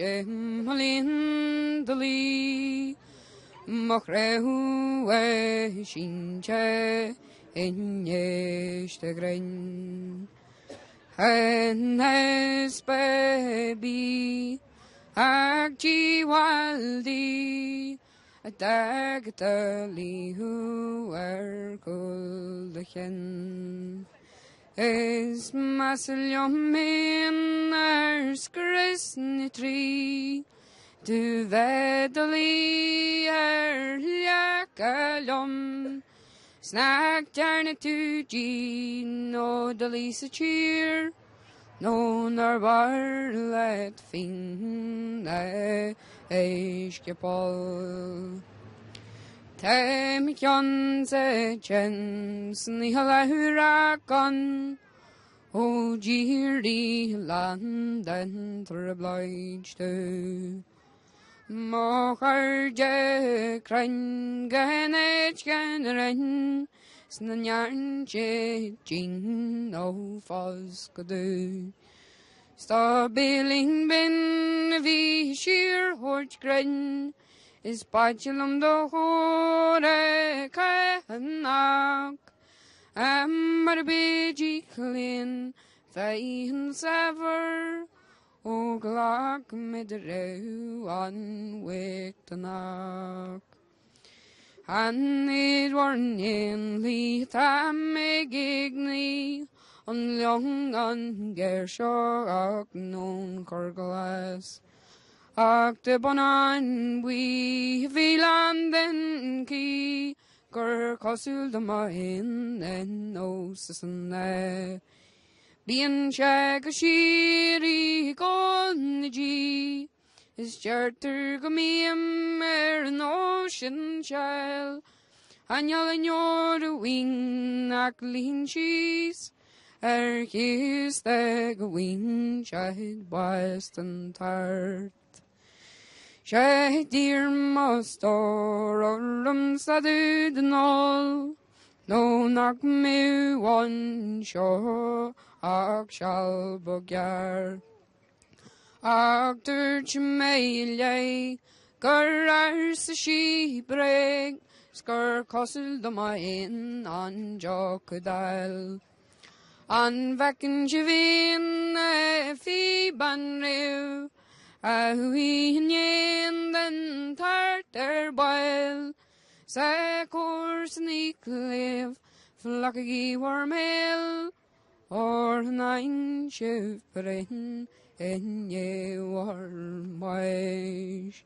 Shimlin Dali Machrehu Shinche Inyestegren Hennes baby Agji Waldi Dagtali who are Kulchen Is Masilyomin Skrisnitri Du Vedali Yakalom Snack Jarna to G no Dalisa cheer No Narbar let fin Eshkepol Temikyon se chen Snihalahurakon O Jiri London obliged to Moharje Kran Ganech Ganren Snanyan Jin no Foscadu Stabiling Ben V sheer Horchgren Is Bachelum the Hore Kanak Amarbiji Clean Fain Saver O Glock Midrew on Wictanak And it warn in Litham Megigni On Long on Gershok non Corglass Ach de Bonnan Buí Vilanden Ki Gur Cosul de Mahin and no Sisane Bien Shagashiri Golniji Is Charter Gamiam an ocean child Anyal and your wing Naklin cheese His the wing child Western tart Shah dear master Orum Sadud Nol No knock me one show Ach shall bogyar Ach dirch meile Gurars she break Skur kosel the main on jokudal An vakin jivin fi banrew Ahui nyen den tartar boil Sa course sneak live Flucky warmel Or nine shift in ye warm wish